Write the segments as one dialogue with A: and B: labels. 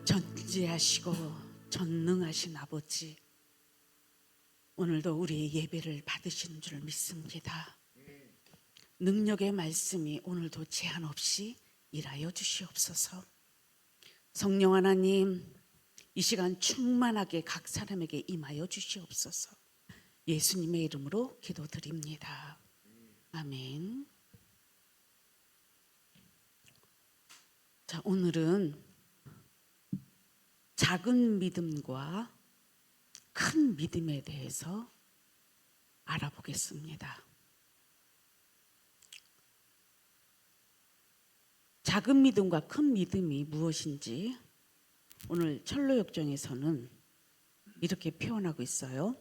A: 전지하시고 전능하신 아버지, 오늘도 우리의 예배를 받으시는 줄 믿습니다. 능력의 말씀이 오늘도 제한 없이 일하여 주시옵소서. 성령 하나님, 이 시간 충만하게 각 사람에게 임하여 주시옵소서. 예수님의 이름으로 기도드립니다. 아멘. 자, 오늘은 작은 믿음과 큰 믿음에 대해서 알아보겠습니다. 작은 믿음과 큰 믿음이 무엇인지 오늘 철로역정에서는 이렇게 표현하고 있어요.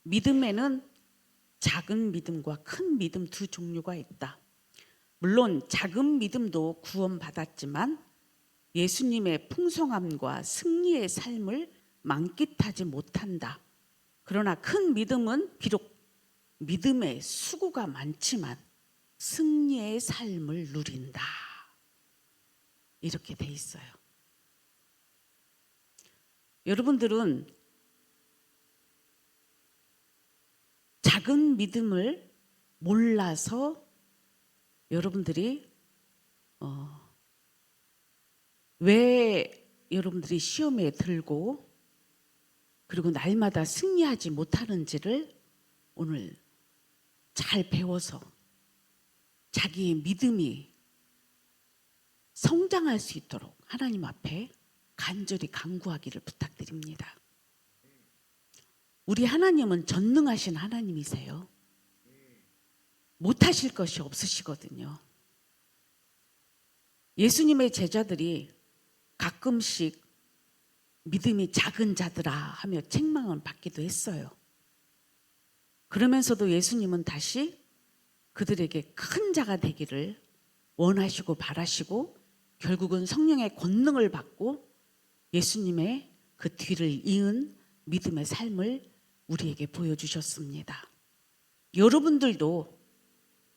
A: 믿음에는 작은 믿음과 큰 믿음 두 종류가 있다. 물론 작은 믿음도 구원받았지만 예수님의 풍성함과 승리의 삶을 만끽하지 못한다. 그러나 큰 믿음은 비록 믿음의 수고가 많지만 승리의 삶을 누린다. 이렇게 돼 있어요. 여러분들은 작은 믿음을 몰라서 여러분들이 왜 여러분들이 시험에 들고 그리고 날마다 승리하지 못하는지를 오늘 잘 배워서 자기의 믿음이 성장할 수 있도록 하나님 앞에 간절히 간구하기를 부탁드립니다. 우리 하나님은 전능하신 하나님이세요. 못하실 것이 없으시거든요. 예수님의 제자들이 가끔씩 믿음이 작은 자들아 하며 책망을 받기도 했어요. 그러면서도 예수님은 다시 그들에게 큰 자가 되기를 원하시고 바라시고 결국은 성령의 권능을 받고 예수님의 그 뒤를 이은 믿음의 삶을 우리에게 보여주셨습니다. 여러분들도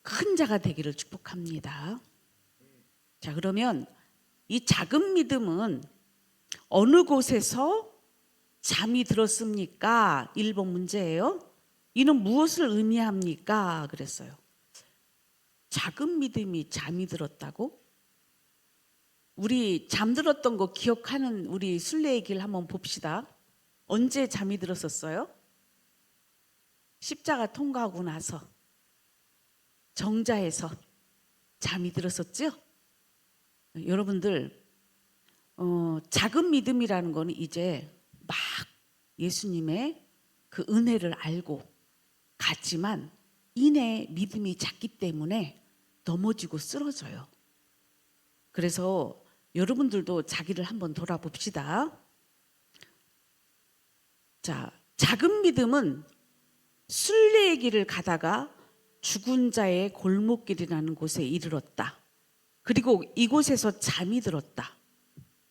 A: 큰 자가 되기를 축복합니다. 자, 그러면 이 작은 믿음은 어느 곳에서 잠이 들었습니까? 1번 문제예요. 이는 무엇을 의미합니까? 그랬어요. 작은 믿음이 잠이 들었다고? 우리 잠들었던 거 기억하는 우리 순례의 길 한번 봅시다. 언제 잠이 들었었어요? 십자가 통과하고 나서 정자에서 잠이 들었었죠? 여러분들 작은 믿음이라는 거는 이제 막 예수님의 그 은혜를 알고 갔지만 이내 믿음이 작기 때문에 넘어지고 쓰러져요. 그래서 여러분들도 자기를 한번 돌아봅시다. 자, 작은 믿음은 순례의 길을 가다가 죽은 자의 골목길이라는 곳에 이르렀다. 그리고 이곳에서 잠이 들었다.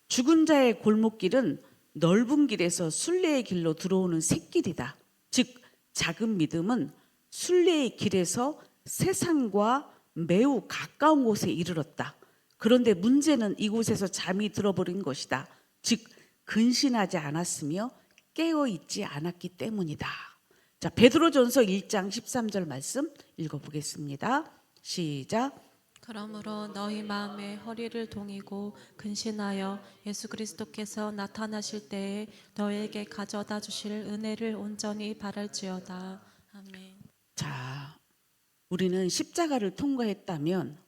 A: 죽은 자의 골목길은 넓은 길에서 순례의 길로 들어오는 샛길이다. 즉 작은 믿음은 순례의 길에서 세상과 매우 가까운 곳에 이르렀다. 그런데 문제는 이곳에서 잠이 들어버린 것이다. 즉 근신하지 않았으며 깨어있지 않았기 때문이다. 자, 베드로전서 1장 13절 말씀 읽어보겠습니다. 시작.
B: 그러므로 너희 마음에 허리를 동이고 근신하여 예수 그리스도께서 나타나실 때에 너에게 가져다 주실 은혜를 온전히 바랄지어다. 아멘.
A: 자, 우리는 십자가를 통과했다면,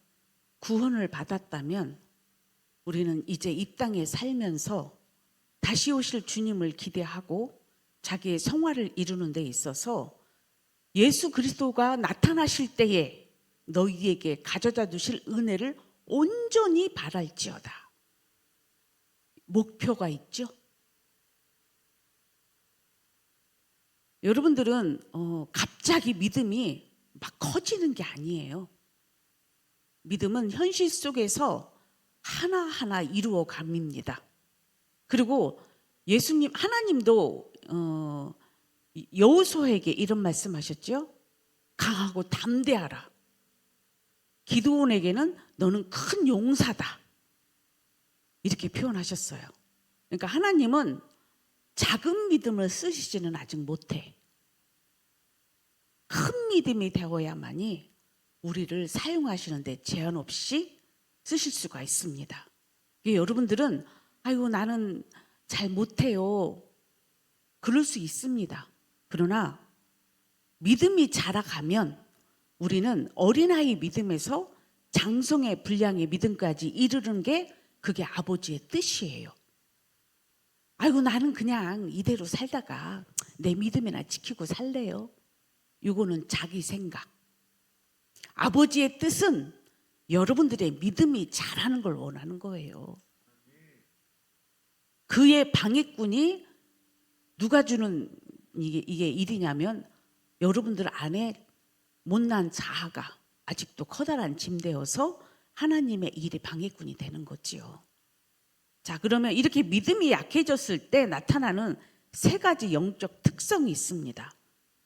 A: 구원을 받았다면 우리는 이제 이 땅에 살면서 다시 오실 주님을 기대하고 자기의 성화를 이루는 데 있어서 예수 그리스도가 나타나실 때에 너희에게 가져다 주실 은혜를 온전히 바랄지어다. 목표가 있죠. 여러분들은 갑자기 믿음이 막 커지는 게 아니에요. 믿음은 현실 속에서 하나하나 이루어 갑니다. 그리고 예수님, 하나님도 여호수아에게 이런 말씀하셨죠. 강하고 담대하라. 기드온에게는 너는 큰 용사다. 이렇게 표현하셨어요. 그러니까 하나님은 작은 믿음을 쓰시지는 아직 못해. 큰 믿음이 되어야만이 우리를 사용하시는데 제한 없이 쓰실 수가 있습니다. 여러분들은 아이고 나는 잘 못해요. 그럴 수 있습니다. 그러나 믿음이 자라가면 우리는 어린아이 믿음에서 장성의 분량의 믿음까지 이르는 게 그게 아버지의 뜻이에요. 아이고 나는 그냥 이대로 살다가 내 믿음이나 지키고 살래요. 이거는 자기 생각. 아버지의 뜻은 여러분들의 믿음이 자라는 걸 원하는 거예요. 그의 방해꾼이 누가 주는 이게 일이냐면 여러분들 안에 못난 자아가 아직도 커다란 짐되어서 하나님의 일의 방해꾼이 되는 거지요. 자, 그러면 이렇게 믿음이 약해졌을 때 나타나는 세 가지 영적 특성이 있습니다.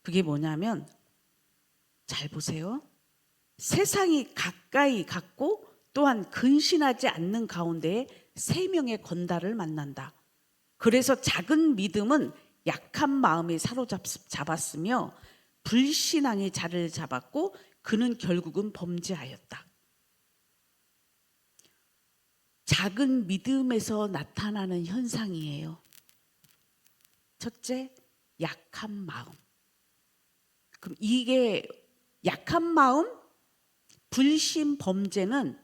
A: 그게 뭐냐면 잘 보세요. 세상이 가까이 갔고 또한 근신하지 않는 가운데에 세 명의 건달을 만난다. 그래서 작은 믿음은 약한 마음에 사로잡았으며 불신앙이 자리를 잡았고 그는 결국은 범죄하였다. 작은 믿음에서 나타나는 현상이에요. 첫째, 약한 마음. 그럼 이게 약한 마음, 불신, 범죄는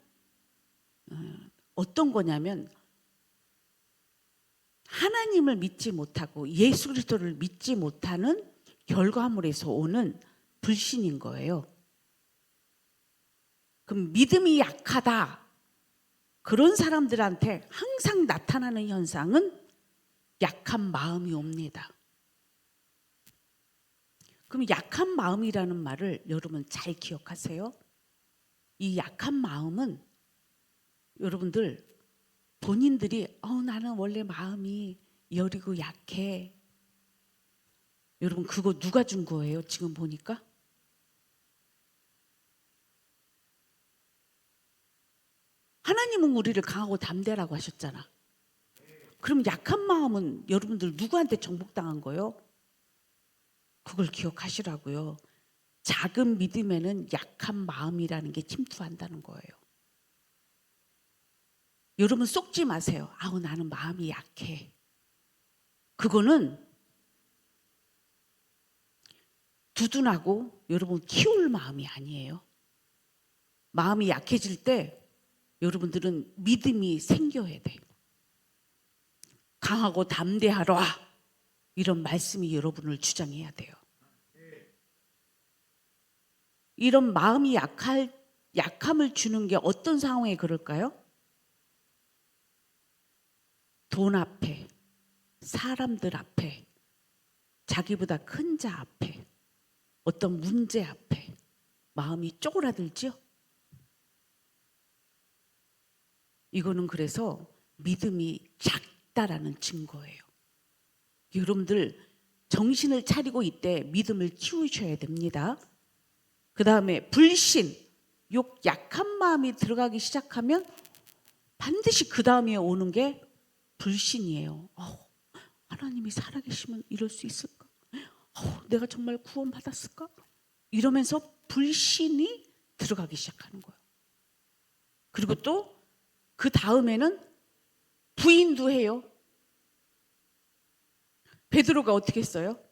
A: 어떤 거냐면 하나님을 믿지 못하고 예수 그리스도를 믿지 못하는 결과물에서 오는 불신인 거예요. 그럼 믿음이 약하다. 그런 사람들한테 항상 나타나는 현상은 약한 마음이 옵니다. 그럼 약한 마음이라는 말을 여러분 잘 기억하세요. 이 약한 마음은 여러분들 본인들이 나는 원래 마음이 여리고 약해. 여러분 그거 누가 준 거예요? 지금 보니까? 하나님은 우리를 강하고 담대라고 하셨잖아. 그럼 약한 마음은 여러분들 누구한테 정복당한 거예요? 그걸 기억하시라고요. 작은 믿음에는 약한 마음이라는 게 침투한다는 거예요. 여러분 속지 마세요. 나는 마음이 약해. 그거는 두둔하고 여러분 키울 마음이 아니에요. 마음이 약해질 때 여러분들은 믿음이 생겨야 돼. 강하고 담대하라. 이런 말씀이 여러분을 주장해야 돼요. 이런 마음이 약함을 주는 게 어떤 상황에 그럴까요? 돈 앞에, 사람들 앞에, 자기보다 큰 자 앞에, 어떤 문제 앞에 마음이 쪼그라들죠? 이거는 그래서 믿음이 작다라는 증거예요. 여러분들 정신을 차리고 이때 믿음을 키우셔야 됩니다. 그 다음에 불신, 약한 마음이 들어가기 시작하면 반드시 그 다음에 오는 게 불신이에요. 하나님이 살아계시면 이럴 수 있을까? 내가 정말 구원받았을까? 이러면서 불신이 들어가기 시작하는 거예요. 그리고 또 그 다음에는 부인도 해요. 베드로가 어떻게 했어요?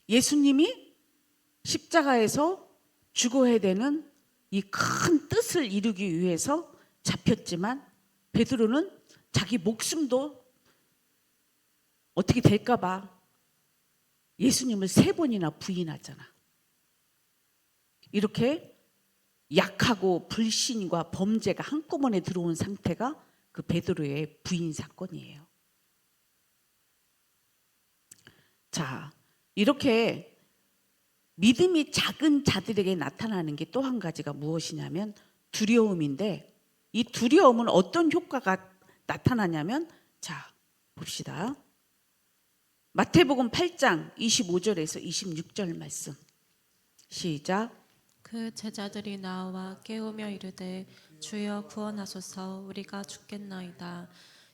A: 예수님이 십자가에서 죽어야 되는 이 큰 뜻을 이루기 위해서 잡혔지만 베드로는 자기 목숨도 어떻게 될까 봐 예수님을 3번이나 부인하잖아. 이렇게 약하고 불신과 범죄가 한꺼번에 들어온 상태가 그 베드로의 부인 사건이에요. 자, 이렇게 믿음이 작은 자들에게 나타나는 게 또 한 가지가 무엇이냐면 두려움인데, 이 두려움은 어떤 효과가 나타나냐면, 자, 봅시다. 마태복음 8장 25절에서 26절 말씀. 시작.
B: 그 제자들이 나와 깨우며 이르되 주여 구원하소서, 우리가 죽겠나이다.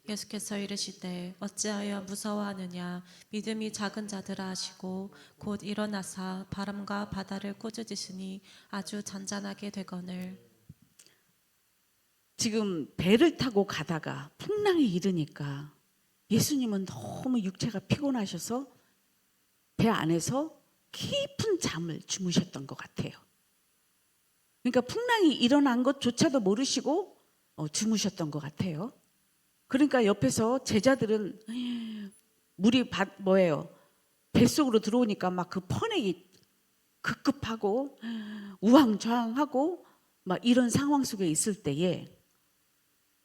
B: 예수께서 이르시되 어찌하여 무서워하느냐 믿음이 작은 자들아 하시고 곧 일어나사 바람과 바다를 꾸짖으시니 아주 잔잔하게 되거늘.
A: 지금 배를 타고 가다가 풍랑이 일으니까 예수님은 너무 육체가 피곤하셔서 배 안에서 깊은 잠을 주무셨던 것 같아요. 그러니까 풍랑이 일어난 것조차도 모르시고 주무셨던 것 같아요. 그러니까 옆에서 제자들은 물이 뱃속으로 들어오니까 막 그 퍼내기 급급하고 우왕좌왕하고 막 이런 상황 속에 있을 때에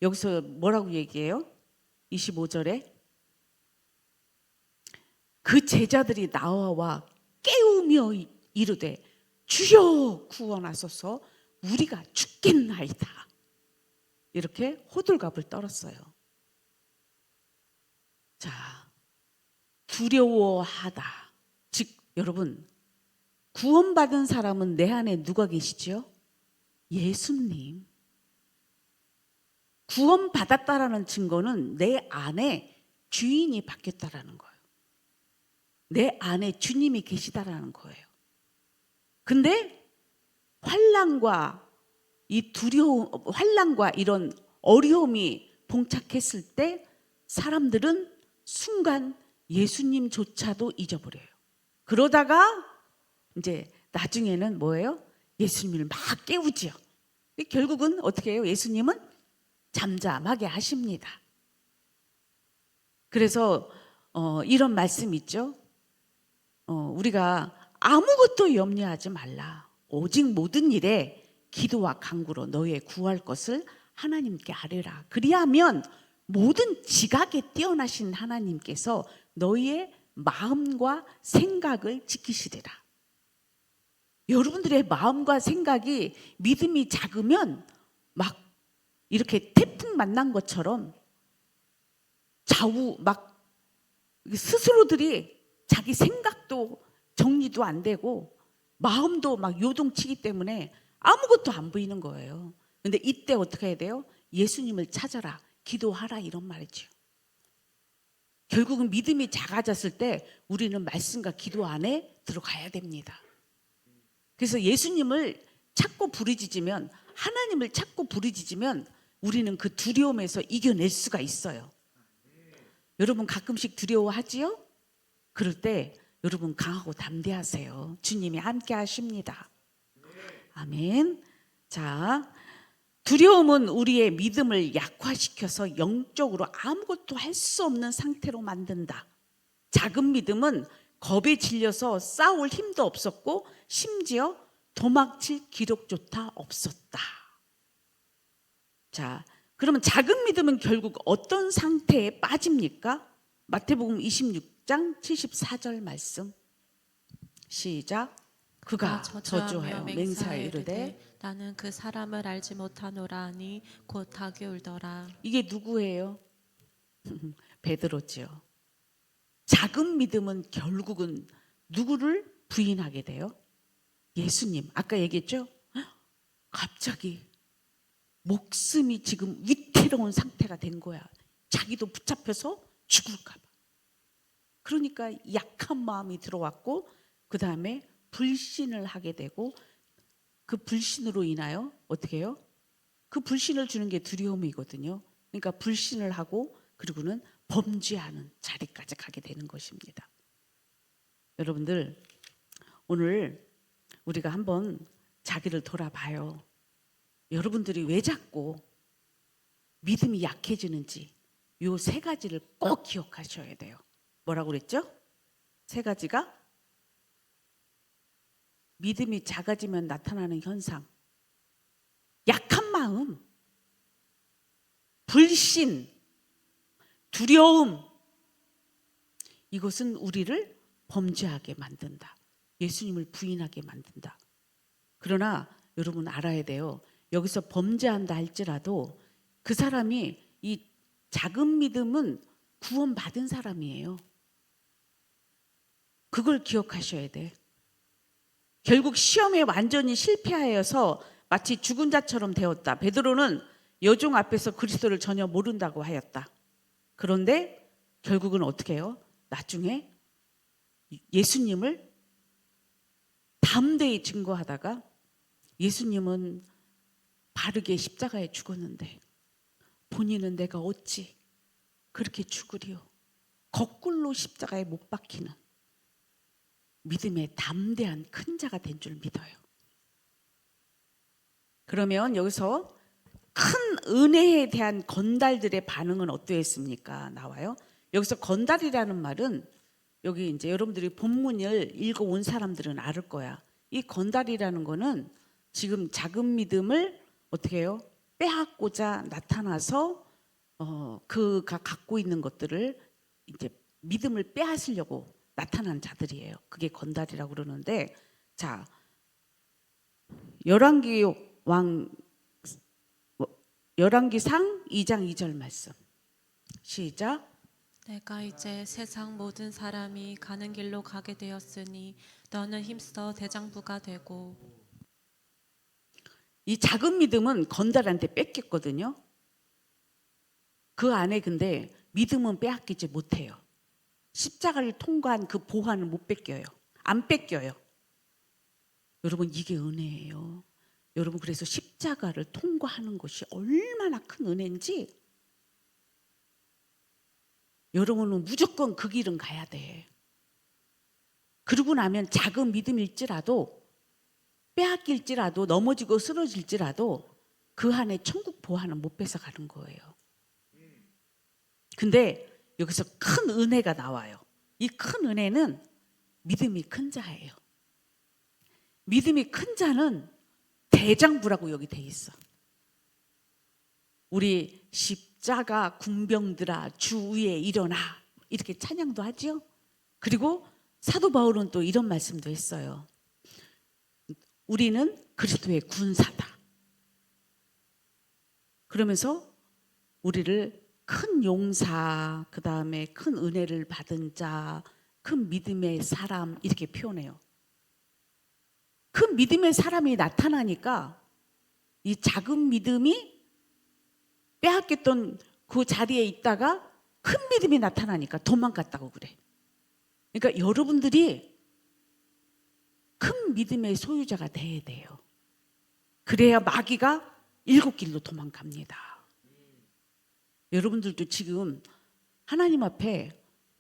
A: 여기서 뭐라고 얘기해요? 25절에 그 제자들이 나와 깨우며 이르되 주여 구원하소서 우리가 죽겠나이다. 이렇게 호들갑을 떨었어요. 자, 두려워하다. 즉 여러분, 구원받은 사람은 내 안에 누가 계시죠? 예수님. 구원받았다라는 증거는 내 안에 주인이 바뀌었다라는 거예요. 내 안에 주님이 계시다라는 거예요. 근데 환난과 이런 어려움이 봉착했을 때 사람들은 순간 예수님조차도 잊어버려요. 그러다가 이제 나중에는 뭐예요? 예수님을 막 깨우지요. 결국은 어떻게 해요? 예수님은 잠잠하게 하십니다. 그래서 이런 말씀 있죠. 우리가 아무것도 염려하지 말라. 오직 모든 일에 기도와 간구로 너의 구할 것을 하나님께 아뢰라. 그리하면 모든 지각에 뛰어나신 하나님께서 너희의 마음과 생각을 지키시리라. 여러분들의 마음과 생각이 믿음이 작으면 막 이렇게 태풍 만난 것처럼 막 스스로들이 자기 생각도 정리도 안 되고 마음도 막 요동치기 때문에 아무것도 안 보이는 거예요. 근데 이때 어떻게 해야 돼요? 예수님을 찾아라, 기도하라 이런 말이죠. 결국은 믿음이 작아졌을 때 우리는 말씀과 기도 안에 들어가야 됩니다. 그래서 예수님을 찾고 부르짖으면, 하나님을 찾고 부르짖으면 우리는 그 두려움에서 이겨낼 수가 있어요. 여러분 가끔씩 두려워하지요? 그럴 때 여러분 강하고 담대하세요. 주님이 함께 하십니다. 아멘. 자, 두려움은 우리의 믿음을 약화시켜서 영적으로 아무것도 할 수 없는 상태로 만든다. 작은 믿음은 겁에 질려서 싸울 힘도 없었고 심지어 도망칠 기력조차 없었다. 자, 그러면 작은 믿음은 결국 어떤 상태에 빠집니까? 마태복음 26장 74절 말씀 시작. 그가 저주하여 맹세하여 이르되
B: 나는 그 사람을 알지 못하노라 하니 곧 닭이 울더라.
A: 이게 누구예요? 베드로지요. 작은 믿음은 결국은 누구를 부인하게 돼요? 예수님. 아까 얘기했죠? 갑자기 목숨이 지금 위태로운 상태가 된 거야. 자기도 붙잡혀서 죽을까 봐. 그러니까 약한 마음이 들어왔고 그 다음에 불신을 하게 되고 그 불신으로 인하여 어떻게 해요? 그 불신을 주는 게 두려움이거든요. 그러니까 불신을 하고 그리고는 범죄하는 자리까지 가게 되는 것입니다. 여러분들 오늘 우리가 한번 자기를 돌아봐요. 여러분들이 왜 자꾸 믿음이 약해지는지 이 3가지를 꼭 기억하셔야 돼요. 뭐라고 그랬죠? 3가지가 믿음이 작아지면 나타나는 현상. 약한 마음, 불신, 두려움. 이것은 우리를 범죄하게 만든다. 예수님을 부인하게 만든다. 그러나 여러분 알아야 돼요. 여기서 범죄한다 할지라도 그 사람이 이 작은 믿음은 구원받은 사람이에요. 그걸 기억하셔야 돼. 결국 시험에 완전히 실패하여서 마치 죽은 자처럼 되었다. 베드로는 여종 앞에서 그리스도를 전혀 모른다고 하였다. 그런데 결국은 어떻게 해요? 나중에 예수님을 담대히 증거하다가 예수님은 바르게 십자가에 죽었는데 본인은 내가 어찌 그렇게 죽으리요? 거꾸로 십자가에 못 박히는 믿음의 담대한 큰 자가 된 줄 믿어요. 그러면 여기서 큰 은혜에 대한 건달들의 반응은 어떠했습니까? 나와요. 여기서 건달이라는 말은 여기 이제 여러분들이 본문을 읽어온 사람들은 알 거야. 이 건달이라는 거는 지금 작은 믿음을 어떻게 해요? 빼앗고자 나타나서 그가 갖고 있는 것들을 이제 믿음을 빼앗으려고 나타난 자들이에요. 그게 건달이라고 그러는데, 자, 열왕기상 2장 2절 말씀 시작.
B: 내가 이제 세상 모든 사람이 가는 길로 가게 되었으니 너는 힘써 대장부가 되고.
A: 이 작은 믿음은 건달한테 뺏겼거든요. 그 안에 근데 믿음은 빼앗기지 못해요. 십자가를 통과한 그 보화는 못 뺏겨요. 안 뺏겨요. 여러분, 이게 은혜예요. 여러분, 그래서 십자가를 통과하는 것이 얼마나 큰 은혜인지 여러분은 무조건 그 길은 가야 돼. 그러고 나면 작은 믿음일지라도 빼앗길지라도 넘어지고 쓰러질지라도 그 안에 천국 보화는 못 뺏어가는 거예요. 근데 여기서 큰 은혜가 나와요. 이 큰 은혜는 믿음이 큰 자예요. 믿음이 큰 자는 대장부라고 여기 돼 있어. 우리 십자가 군병들아 주 위에 일어나 이렇게 찬양도 하죠. 그리고 사도 바울은 또 이런 말씀도 했어요. 우리는 그리스도의 군사다. 그러면서 우리를 큰 용사, 그 다음에 큰 은혜를 받은 자, 큰 믿음의 사람 이렇게 표현해요. 큰 믿음의 사람이 나타나니까 이 작은 믿음이 빼앗겼던 그 자리에 있다가 큰 믿음이 나타나니까 도망갔다고 그래. 그러니까 여러분들이 큰 믿음의 소유자가 돼야 돼요. 그래야 마귀가 7길로 도망갑니다. 여러분들도 지금 하나님 앞에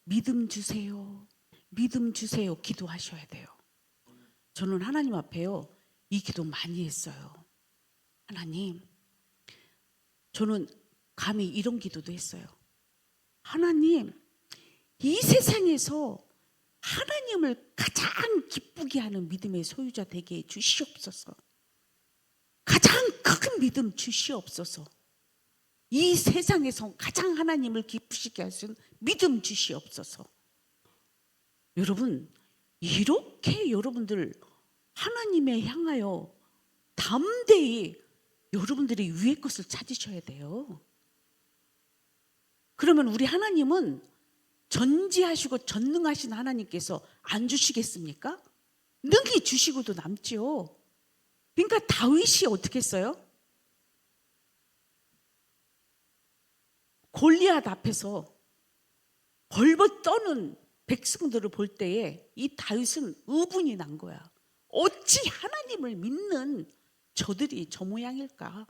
A: 믿음 주세요, 믿음 주세요 기도하셔야 돼요. 저는 하나님 앞에요 이 기도 많이 했어요. 하나님, 저는 감히 이런 기도도 했어요. 하나님, 이 세상에서 하나님을 가장 기쁘게 하는 믿음의 소유자 되게 해주시옵소서. 가장 큰 믿음 주시옵소서. 이 세상에서 가장 하나님을 기쁘시게 하시는 믿음 주시옵소서. 여러분, 이렇게 여러분들 하나님에 향하여 담대히 여러분들이 위의 것을 찾으셔야 돼요. 그러면 우리 하나님은 전지하시고 전능하신 하나님께서 안 주시겠습니까? 능히 주시고도 남지요. 그러니까 다윗이 어떻게 했어요? 골리앗 앞에서 벌벌 떠는 백성들을 볼 때에 이 다윗은 의분이 난 거야. 어찌 하나님을 믿는 저들이 저 모양일까?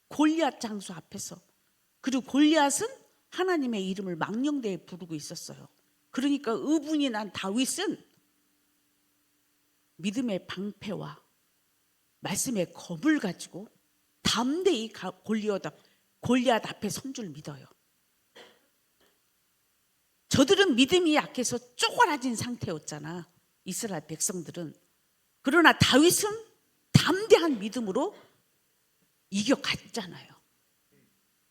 A: 골리앗 장수 앞에서. 그리고 골리앗은 하나님의 이름을 망령되이 부르고 있었어요. 그러니까 의분이 난 다윗은 믿음의 방패와 말씀의 검을 가지고 담대히 골리앗 앞에 선 줄 믿어요. 저들은 믿음이 약해서 쪼그라진 상태였잖아, 이스라엘 백성들은. 그러나 다윗은 담대한 믿음으로 이겨갔잖아요.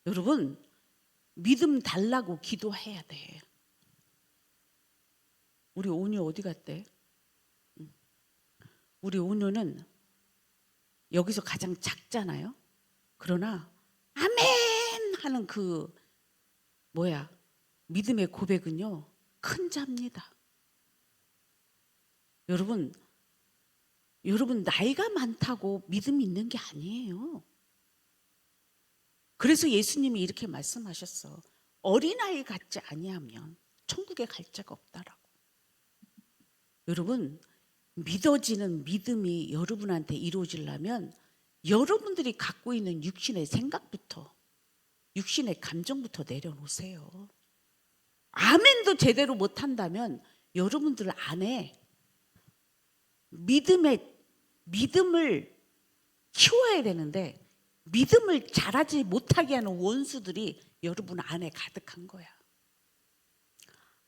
A: 여러분, 믿음 달라고 기도해야 돼. 우리 오뉴 어디 갔대? 우리 오뉴는 여기서 가장 작잖아요. 그러나 아멘 하는 그 믿음의 고백은요 큰 자입니다. 여러분 나이가 많다고 믿음이 있는 게 아니에요. 그래서 예수님이 이렇게 말씀하셨어. 어린아이 같지 아니하면 천국에 갈 자가 없다라고. 여러분, 믿어지는 믿음이 여러분한테 이루어지려면 여러분들이 갖고 있는 육신의 생각부터, 육신의 감정부터 내려놓으세요. 아멘도 제대로 못한다면 여러분들 안에 믿음을 키워야 되는데 믿음을 자라지 못하게 하는 원수들이 여러분 안에 가득한 거야.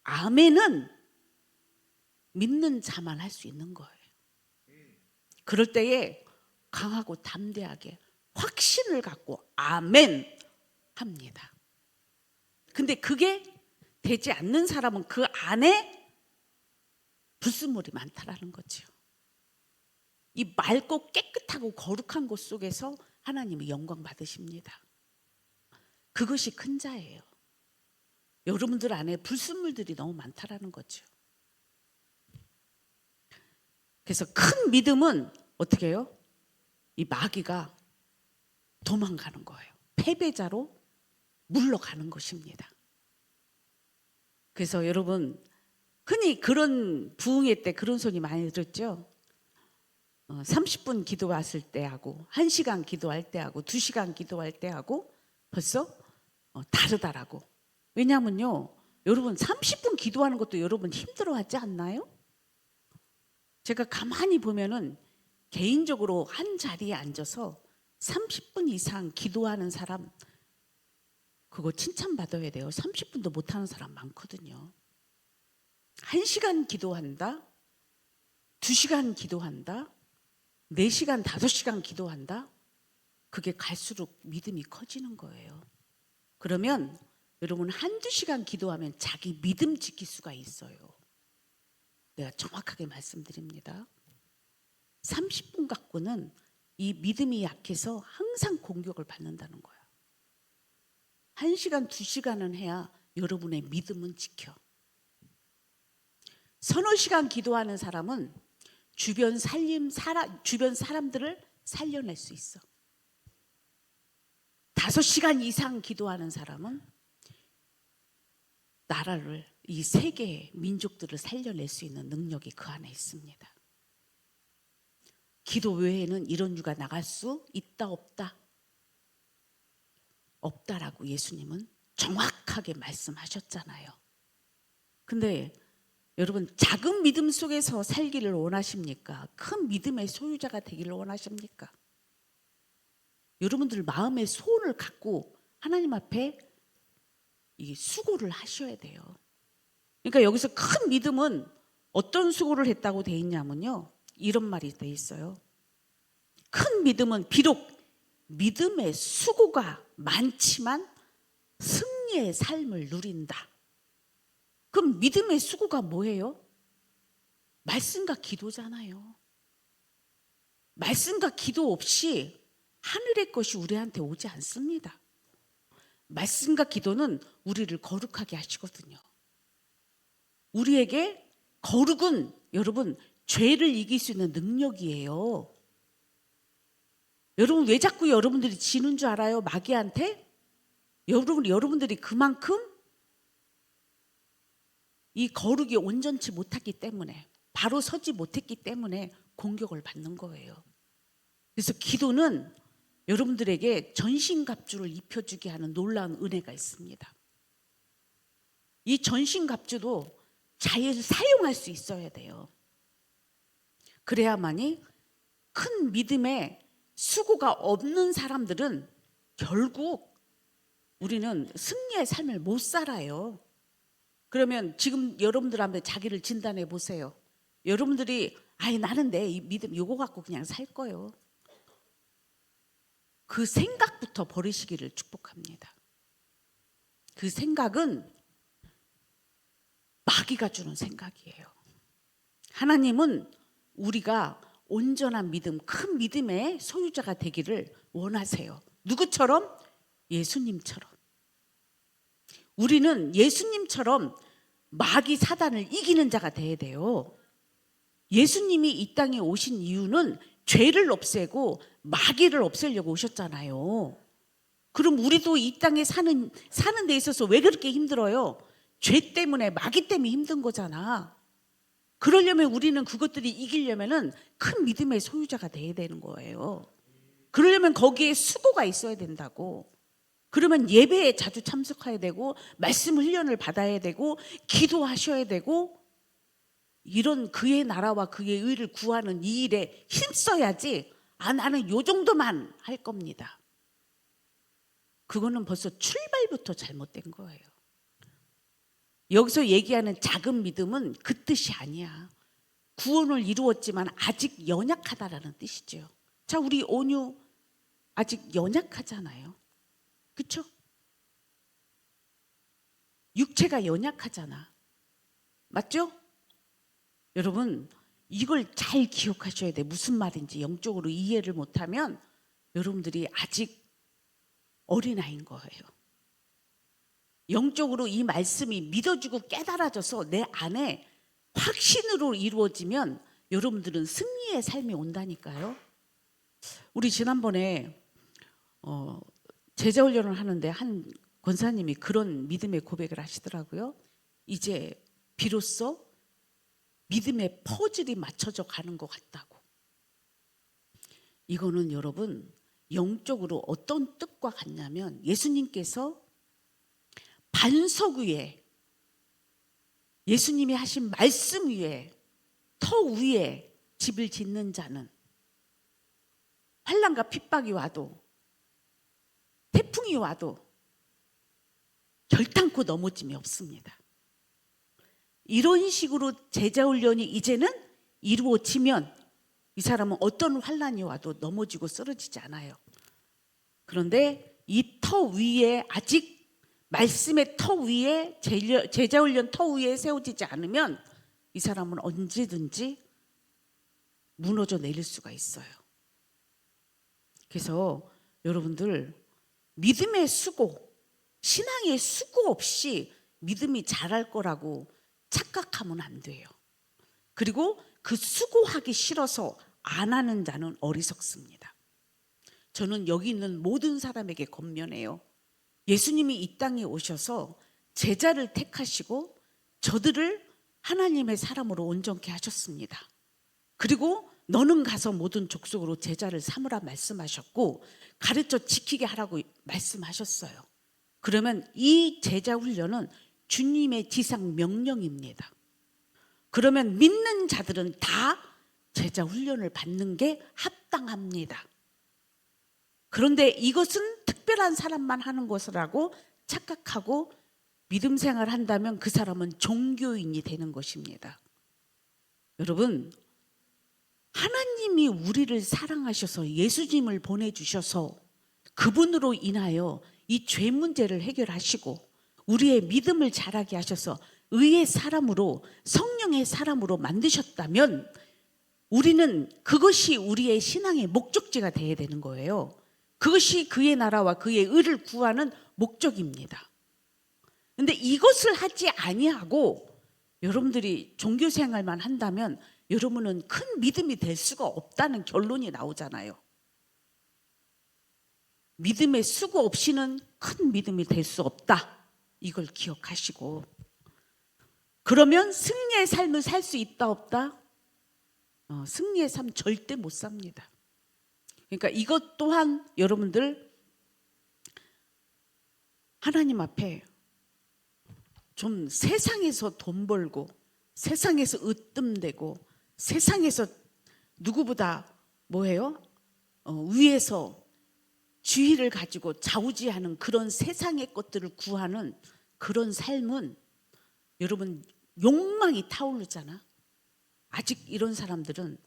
A: 아멘은 믿는 자만 할 수 있는 거예요. 그럴 때에 강하고 담대하게 확신을 갖고 아멘 합니다. 근데 그게 되지 않는 사람은 그 안에 불순물이 많다라는 거죠. 이 맑고 깨끗하고 거룩한 곳 속에서 하나님의 영광 받으십니다. 그것이 큰 자예요. 여러분들 안에 불순물들이 너무 많다라는 거죠. 그래서 큰 믿음은 어떻게 해요? 이 마귀가 도망가는 거예요. 패배자로 물러가는 것입니다. 그래서 여러분 흔히 그런 부흥회 때 그런 소리 많이 들었죠. 30분 기도 왔을 때하고 1시간 기도할 때하고 2시간 기도할 때하고 벌써 다르다라고. 왜냐면요, 여러분 30분 기도하는 것도 여러분 힘들어하지 않나요? 제가 가만히 보면은 개인적으로 한 자리에 앉아서 30분 이상 기도하는 사람 그거 칭찬받아야 돼요. 30분도 못하는 사람 많거든요. 1시간 기도한다, 2시간 기도한다, 4시간, 5시간 기도한다. 그게 갈수록 믿음이 커지는 거예요. 그러면 여러분 1-2시간 기도하면 자기 믿음 지킬 수가 있어요. 내가 정확하게 말씀드립니다. 30분 갖고는 이 믿음이 약해서 항상 공격을 받는다는 거야. 1시간, 2시간은 해야 여러분의 믿음은 지켜. 서너 시간 기도하는 사람은 주변 사람들을 살려낼 수 있어. 5시간 이상 기도하는 사람은 나라를, 이 세계의 민족들을 살려낼 수 있는 능력이 그 안에 있습니다. 기도 외에는 이런 유가 나갈 수 있다 없다? 없다라고 예수님은 정확하게 말씀하셨잖아요. 근데 여러분 작은 믿음 속에서 살기를 원하십니까? 큰 믿음의 소유자가 되기를 원하십니까? 여러분들 마음의 소원을 갖고 하나님 앞에 이 수고를 하셔야 돼요. 그러니까 여기서 큰 믿음은 어떤 수고를 했다고 돼 있냐면요, 이런 말이 돼 있어요. 큰 믿음은 비록 믿음의 수고가 많지만 승리의 삶을 누린다. 그럼 믿음의 수고가 뭐예요? 말씀과 기도잖아요. 말씀과 기도 없이 하늘의 것이 우리한테 오지 않습니다. 말씀과 기도는 우리를 거룩하게 하시거든요. 우리에게 거룩은 여러분 죄를 이길 수 있는 능력이에요. 여러분 왜 자꾸 여러분들이 지는 줄 알아요? 마귀한테? 여러분들이 그만큼 이 거룩이 온전치 못했기 때문에, 바로 서지 못했기 때문에 공격을 받는 거예요. 그래서 기도는 여러분들에게 전신갑주를 입혀주게 하는 놀라운 은혜가 있습니다. 이 전신갑주도 잘 사용할 수 있어야 돼요. 그래야만이 큰 믿음에 수고가 없는 사람들은 결국 우리는 승리의 삶을 못 살아요. 그러면 지금 여러분들한테 자기를 진단해 보세요. 여러분들이 나는 내 이 믿음 요거 갖고 그냥 살 거예요. 그 생각부터 버리시기를 축복합니다. 그 생각은 마귀가 주는 생각이에요. 하나님은 우리가 온전한 믿음, 큰 믿음의 소유자가 되기를 원하세요. 누구처럼? 예수님처럼. 우리는 예수님처럼 마귀 사단을 이기는 자가 돼야 돼요. 예수님이 이 땅에 오신 이유는 죄를 없애고 마귀를 없애려고 오셨잖아요. 그럼 우리도 이 땅에 사는 데 있어서 왜 그렇게 힘들어요? 죄 때문에, 마귀 때문에 힘든 거잖아. 그러려면 우리는 그것들이 이기려면은 큰 믿음의 소유자가 돼야 되는 거예요. 그러려면 거기에 수고가 있어야 된다고. 그러면 예배에 자주 참석해야 되고, 말씀 훈련을 받아야 되고, 기도하셔야 되고, 이런 그의 나라와 그의 의를 구하는 이 일에 힘써야지. 아, 나는 요 정도만 할 겁니다. 그거는 벌써 출발부터 잘못된 거예요. 여기서 얘기하는 작은 믿음은 그 뜻이 아니야. 구원을 이루었지만 아직 연약하다라는 뜻이죠. 자, 우리 온유 아직 연약하잖아요. 그렇죠? 육체가 연약하잖아. 맞죠? 여러분, 이걸 잘 기억하셔야 돼. 무슨 말인지 영적으로 이해를 못하면 여러분들이 아직 어린아이인 거예요. 영적으로 이 말씀이 믿어지고 깨달아져서 내 안에 확신으로 이루어지면 여러분들은 승리의 삶이 온다니까요. 우리 지난번에 제자훈련을 하는데 한 권사님이 그런 믿음의 고백을 하시더라고요. 이제 비로소 믿음의 퍼즐이 맞춰져 가는 것 같다고. 이거는 여러분 영적으로 어떤 뜻과 같냐면, 예수님께서 반석 위에, 예수님이 하신 말씀 위에, 터 위에 집을 짓는 자는 환난과 핍박이 와도, 태풍이 와도 결단코 넘어짐이 없습니다. 이런 식으로 제자훈련이 이제는 이루어지면 이 사람은 어떤 환난이 와도 넘어지고 쓰러지지 않아요. 그런데 이 터 위에, 아직 말씀의 터 위에, 제자훈련 터 위에 세워지지 않으면 이 사람은 언제든지 무너져 내릴 수가 있어요. 그래서 여러분들 믿음의 수고, 신앙의 수고 없이 믿음이 자랄 거라고 착각하면 안 돼요. 그리고 그 수고하기 싫어서 안 하는 자는 어리석습니다. 저는 여기 있는 모든 사람에게 권면해요. 예수님이 이 땅에 오셔서 제자를 택하시고 저들을 하나님의 사람으로 온전케 하셨습니다. 그리고 너는 가서 모든 족속으로 제자를 삼으라 말씀하셨고, 가르쳐 지키게 하라고 말씀하셨어요. 그러면 이 제자 훈련은 주님의 지상 명령입니다. 그러면 믿는 자들은 다 제자 훈련을 받는 게 합당합니다. 그런데 이것은 특별한 사람만 하는 것이라고 착각하고 믿음 생활을 한다면 그 사람은 종교인이 되는 것입니다. 여러분, 하나님이 우리를 사랑하셔서 예수님을 보내주셔서 그분으로 인하여 이 죄 문제를 해결하시고 우리의 믿음을 자라게 하셔서 의의 사람으로, 성령의 사람으로 만드셨다면 우리는 그것이 우리의 신앙의 목적지가 되어야 되는 거예요. 그것이 그의 나라와 그의 의를 구하는 목적입니다. 그런데 이것을 하지 아니하고 여러분들이 종교 생활만 한다면 여러분은 큰 믿음이 될 수가 없다는 결론이 나오잖아요. 믿음의 수고 없이는 큰 믿음이 될 수 없다. 이걸 기억하시고, 그러면 승리의 삶을 살 수 있다 없다? 승리의 삶 절대 못 삽니다. 그러니까 이것 또한 여러분들 하나님 앞에 좀 세상에서 돈 벌고 세상에서 으뜸되고 세상에서 누구보다 뭐예요? 위에서 지위를 가지고 좌우지하는 그런 세상의 것들을 구하는 그런 삶은 여러분 욕망이 타오르잖아. 아직 이런 사람들은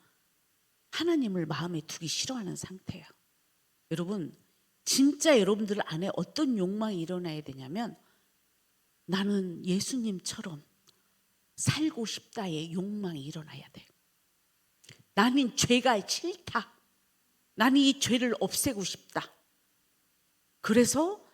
A: 하나님을 마음에 두기 싫어하는 상태야. 여러분, 진짜 여러분들 안에 어떤 욕망이 일어나야 되냐면, 나는 예수님처럼 살고 싶다의 욕망이 일어나야 돼. 나는 죄가 싫다. 나는 이 죄를 없애고 싶다. 그래서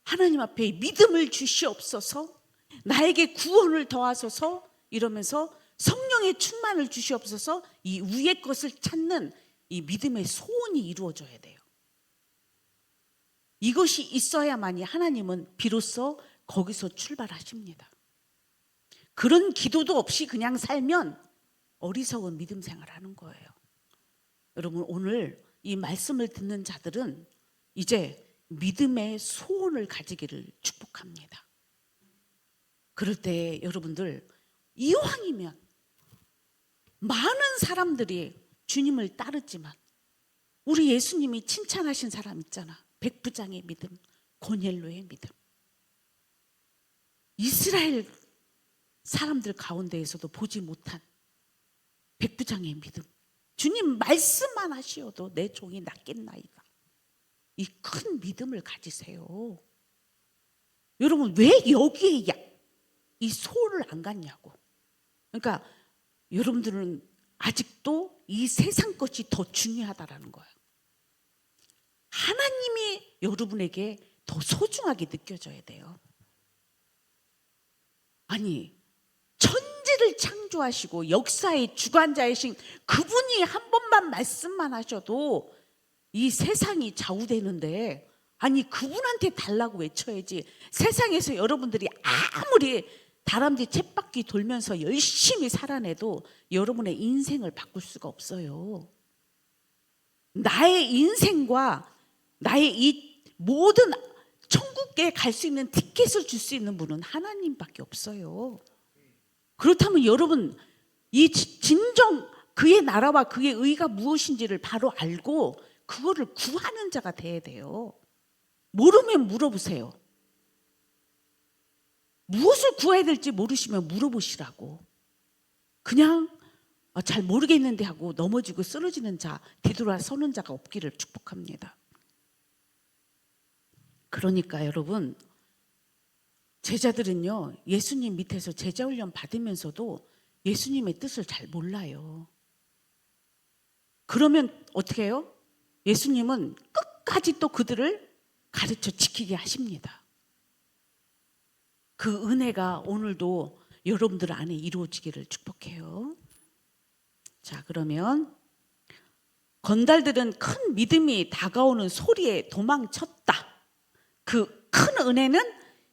A: 하나님 앞에 믿음을 주시옵소서, 나에게 구원을 더하소서 이러면서 성령의 충만을 주시옵소서, 이 위의 것을 찾는 이 믿음의 소원이 이루어져야 돼요. 이것이 있어야만이 하나님은 비로소 거기서 출발하십니다. 그런 기도도 없이 그냥 살면 어리석은 믿음 생활하는 거예요. 여러분, 오늘 이 말씀을 듣는 자들은 이제 믿음의 소원을 가지기를 축복합니다. 그럴 때 여러분들, 이왕이면 많은 사람들이 주님을 따르지만 우리 예수님이 칭찬하신 사람 있잖아. 백부장의 믿음, 고넬료의 믿음. 이스라엘 사람들 가운데에서도 보지 못한 백부장의 믿음. 주님 말씀만 하시어도 내 종이 낫겠나이다. 이 큰 믿음을 가지세요. 여러분, 왜 여기에 이 소를 안 갔냐고. 그러니까 여러분들은 아직도 이 세상 것이 더 중요하다라는 거예요. 하나님이 여러분에게 더 소중하게 느껴져야 돼요. 아니, 천지를 창조하시고 역사의 주관자이신 그분이 한 번만 말씀만 하셔도 이 세상이 좌우되는데, 아니 그분한테 달라고 외쳐야지. 세상에서 여러분들이 아무리 다람쥐 쳇바퀴 돌면서 열심히 살아내도 여러분의 인생을 바꿀 수가 없어요. 나의 인생과 나의 이 모든 천국에 갈 수 있는 티켓을 줄 수 있는 분은 하나님밖에 없어요. 그렇다면 여러분, 이 진정 그의 나라와 그의 의가 무엇인지를 바로 알고 그거를 구하는 자가 돼야 돼요. 모르면 물어보세요. 무엇을 구해야 될지 모르시면 물어보시라고. 그냥 잘 모르겠는데 하고 넘어지고 쓰러지는 자, 뒤돌아서는 자가 없기를 축복합니다. 그러니까 여러분, 제자들은요, 예수님 밑에서 제자 훈련 받으면서도 예수님의 뜻을 잘 몰라요. 그러면 어떻게 해요? 예수님은 끝까지 또 그들을 가르쳐 지키게 하십니다. 그 은혜가 오늘도 여러분들 안에 이루어지기를 축복해요. 자, 그러면 건달들은 큰 믿음이 다가오는 소리에 도망쳤다. 그 큰 은혜는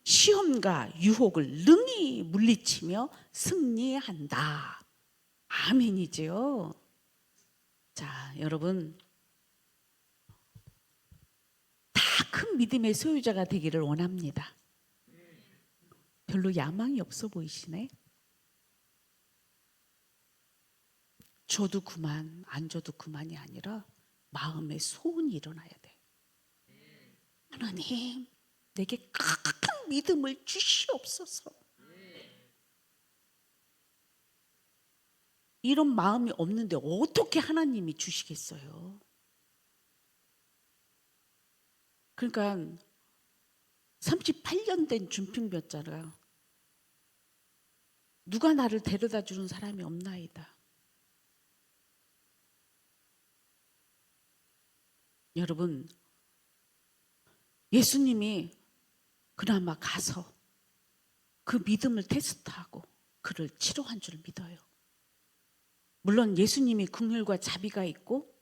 A: 시험과 유혹을 능히 물리치며 승리한다. 아멘이죠. 자, 여러분, 다 큰 믿음의 소유자가 되기를 원합니다. 별로 야망이 없어 보이시네. 줘도 그만, 안 줘도 그만이 아니라 마음의 소원이 일어나야 돼. 하나님, 내게 큰 믿음을 주시옵소서. 이런 마음이 없는데 어떻게 하나님이 주시겠어요? 그러니까 38년 된 준핑병자라 누가 나를 데려다 주는 사람이 없나이다. 여러분, 예수님이 그나마 가서 그 믿음을 테스트하고 그를 치료한 줄 믿어요. 물론 예수님이 긍휼과 자비가 있고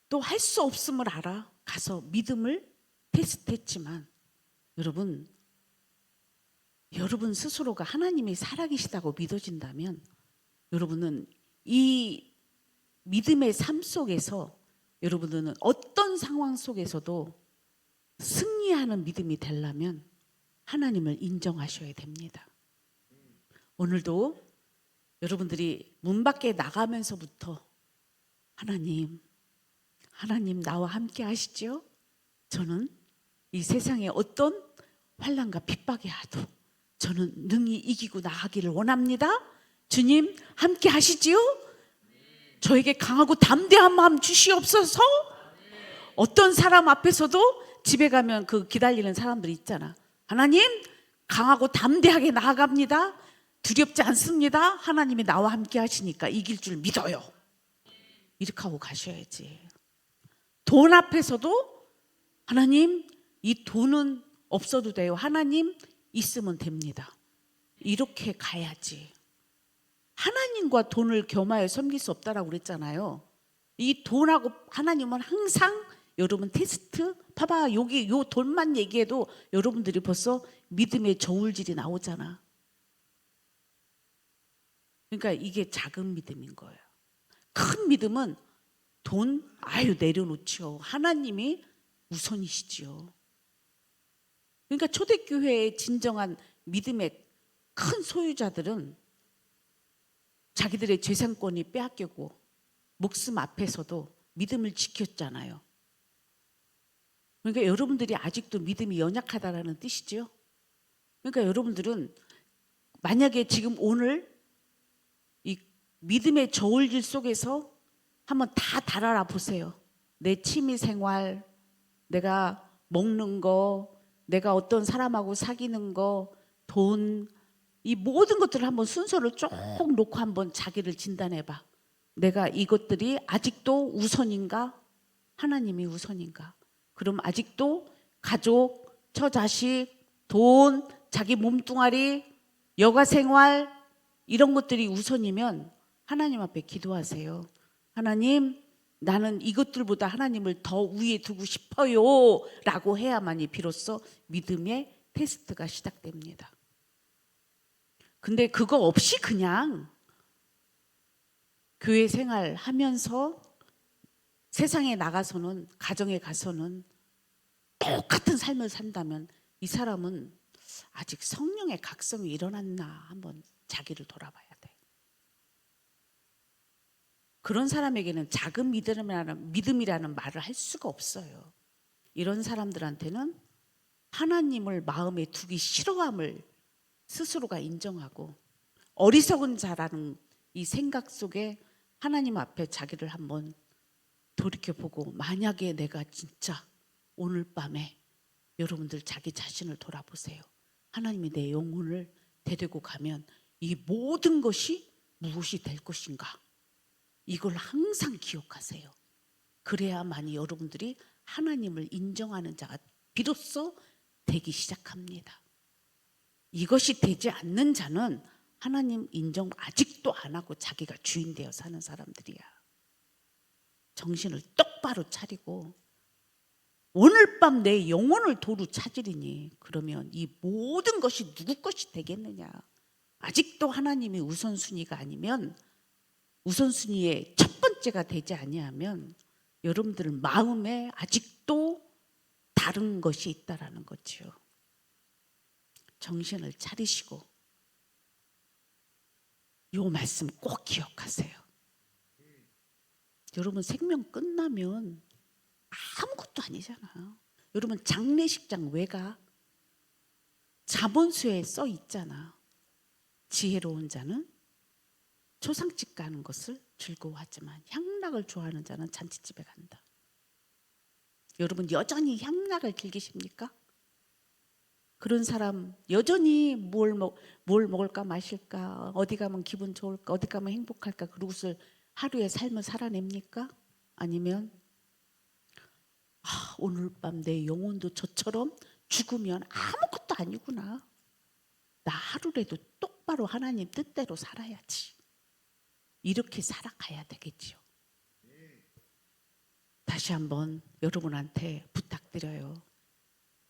A: 또 할 수 없음을 알아 가서 믿음을 테스트했지만, 여러분 스스로가 하나님이 살아계시다고 믿어진다면 여러분은 이 믿음의 삶 속에서 여러분들은 어떤 상황 속에서도 승리하는 믿음이 되려면 하나님을 인정하셔야 됩니다. 오늘도 여러분들이 문 밖에 나가면서부터 하나님 나와 함께 하시죠? 저는 이 세상에 어떤 환난과 핍박이 와도 저는 능히 이기고 나가기를 원합니다. 주님 함께 하시지요? 저에게 강하고 담대한 마음 주시옵소서. 어떤 사람 앞에서도 집에 가면 그 기다리는 사람들이 있잖아. 하나님, 강하고 담대하게 나아갑니다. 두렵지 않습니다. 하나님이 나와 함께 하시니까 이길 줄 믿어요. 이렇게 하고 가셔야지. 돈 앞에서도 하나님, 이 돈은 없어도 돼요. 하나님 있으면 됩니다. 이렇게 가야지. 하나님과 돈을 겸하여 섬길 수 없다라고 그랬잖아요. 이 돈하고 하나님은 항상 여러분 테스트 봐봐. 여기 요 돌만 얘기해도 여러분들이 벌써 믿음의 저울질이 나오잖아. 그러니까 이게 작은 믿음인 거예요. 큰 믿음은 돈 내려놓지요. 하나님이 우선이시지요. 그러니까 초대교회의 진정한 믿음의 큰 소유자들은 자기들의 재산권이 빼앗기고 목숨 앞에서도 믿음을 지켰잖아요. 그러니까 여러분들이 아직도 믿음이 연약하다라는 뜻이죠. 그러니까 여러분들은 만약에 지금 오늘 이 믿음의 저울질 속에서 한번 다 달아라 보세요. 내 취미 생활, 내가 먹는 거, 내가 어떤 사람하고 사귀는 거, 돈, 이 모든 것들을 한번 순서를 쭉 놓고 한번 자기를 진단해봐. 내가 이것들이 아직도 우선인가? 하나님이 우선인가? 그럼 아직도 가족, 처자식, 돈, 자기 몸뚱아리, 여가생활 이런 것들이 우선이면 하나님 앞에 기도하세요. 하나님, 나는 이것들보다 하나님을 더 위에 두고 싶어요 라고 해야만이 비로소 믿음의 테스트가 시작됩니다. 근데 그거 없이 그냥 교회 생활 하면서 세상에 나가서는, 가정에 가서는 똑같은 삶을 산다면 이 사람은 아직 성령의 각성이 일어났나 한번 자기를 돌아봐야 돼. 그런 사람에게는 작은 믿음이라는 말을 할 수가 없어요. 이런 사람들한테는 하나님을 마음에 두기 싫어함을 스스로가 인정하고 어리석은 자라는 이 생각 속에 하나님 앞에 자기를 한번 돌이켜보고, 만약에 내가 진짜 오늘 밤에 여러분들 자기 자신을 돌아보세요. 하나님이 내 영혼을 데리고 가면 이 모든 것이 무엇이 될 것인가? 이걸 항상 기억하세요. 그래야만이 여러분들이 하나님을 인정하는 자가 비로소 되기 시작합니다. 이것이 되지 않는 자는 하나님 인정 아직도 안 하고 자기가 주인 되어 사는 사람들이야. 정신을 똑바로 차리고 오늘 밤 내 영혼을 도로 찾으리니 그러면 이 모든 것이 누구 것이 되겠느냐? 아직도 하나님이 우선순위가 아니면, 우선순위의 첫 번째가 되지 아니하면 여러분들 마음에 아직도 다른 것이 있다라는 거지요. 정신을 차리시고 요 말씀 꼭 기억하세요. 여러분 생명 끝나면 아무것도 아니잖아요. 여러분 장례식장 왜 가? 자본수에 써 있잖아. 지혜로운 자는 초상집 가는 것을 즐거워하지만 향락을 좋아하는 자는 잔치집에 간다. 여러분 여전히 향락을 즐기십니까? 그런 사람 여전히 뭘 먹을까 마실까, 어디 가면 기분 좋을까, 어디 가면 행복할까, 그것을 하루의 삶을 살아냅니까? 아니면 오늘 밤 내 영혼도 저처럼 죽으면 아무것도 아니구나, 나 하루라도 똑바로 하나님 뜻대로 살아야지, 이렇게 살아가야 되겠지요. 다시 한번 여러분한테 부탁드려요.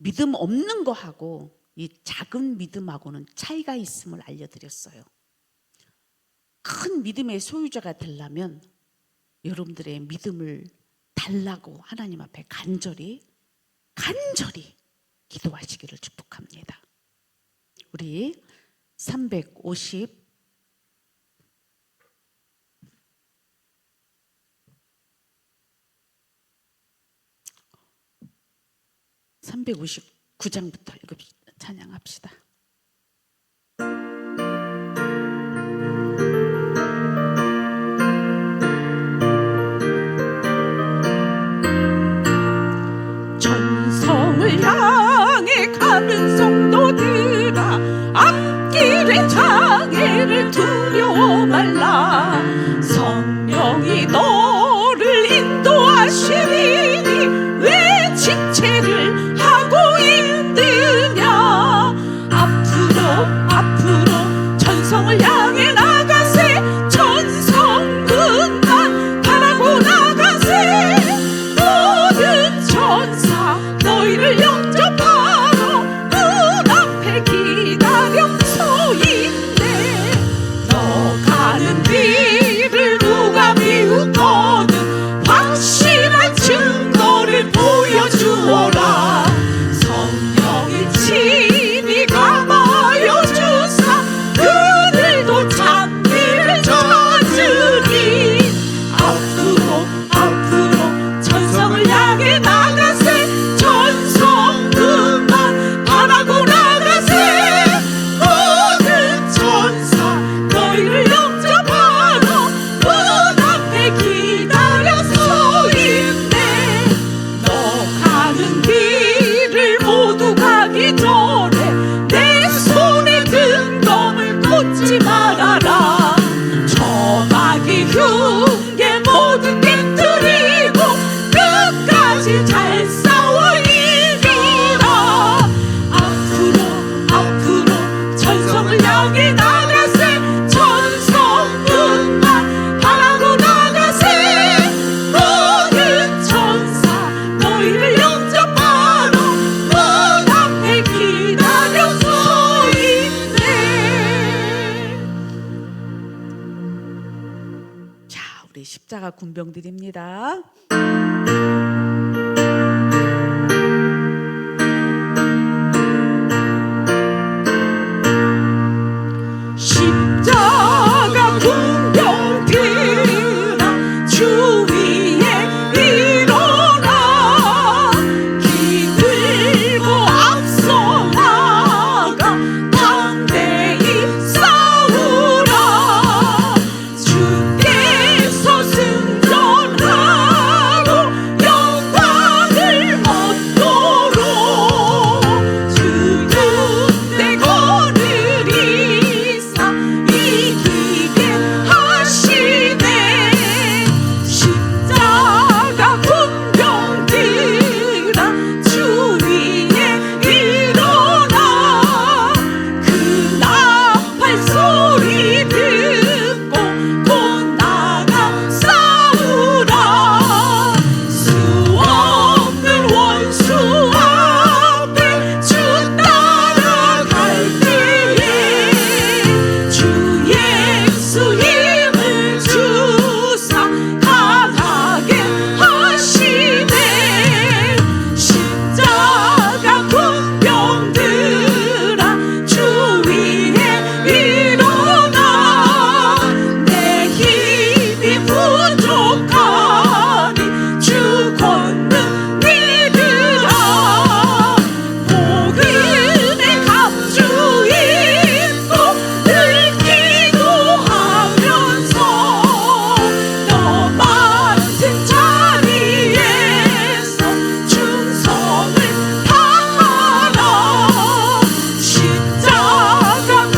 A: 믿음 없는 거하고 이 작은 믿음하고는 차이가 있음을 알려드렸어요. 큰 믿음의 소유자가 되려면 여러분들의 믿음을 달라고 하나님 앞에 간절히 기도하시기를 축복합니다. 우리 350 359장부터 찬양합시다.
C: 천성을 향해 가는 성도들아, 앞길의 장애를 두려워 말라. 성령이 너를 인도하시리니 왜 지체를 하고 힘드냐. 앞으로 천성을 향해 나가세. 천성군만 바라고 나가세. 모든
A: 십자가 군병들입니다.
C: 십자가 군병들아 주 위에 일어나 기 들고 앞서 나가 담대히 싸우라 주께서 승전하고 영광을 얻도록 주 뜻대 거느리사 이기게 하시네 십자가 군병들아 주 위에 일어나 그 나팔 소리 듣고 곧 나가 싸우라 수 없는 원수 앞에 주 따라갈 때에 주 예수 힘을 주사 강하게 하시네 십자가 군병들아 주 위에 일어나 내 힘이 부족하니 주 권능 믿으라 복음의 감주 입고 늘 기도하면서 너 맡은 자리에서 충성을 다하라 십자가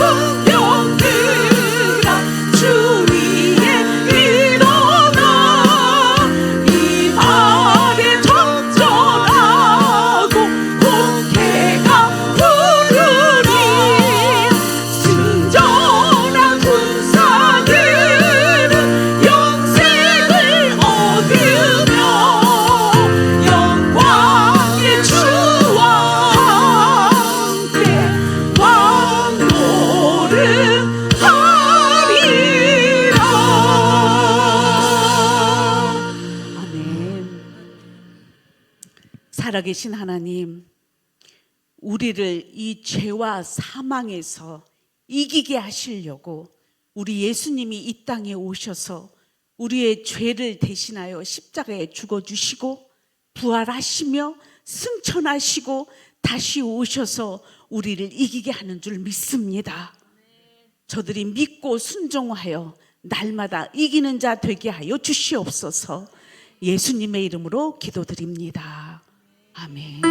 C: 군병들아 주 위에 일어나 이 말에 적절하고 공개가 부르리 승전한 군사들은 영생을 얻으며 영광의 주와 함께 왕노릇하리라.
A: 아멘. 살아계신 하나님, 우리를 이 죄와 사망에서 이기게 하시려고 우리 예수님이 이 땅에 오셔서 우리의 죄를 대신하여 십자가에 죽어주시고 부활하시며 승천하시고 다시 오셔서 우리를 이기게 하는 줄 믿습니다. 저들이 믿고 순종하여 날마다 이기는 자 되게 하여 주시옵소서. 예수님의 이름으로 기도드립니다. 아멘.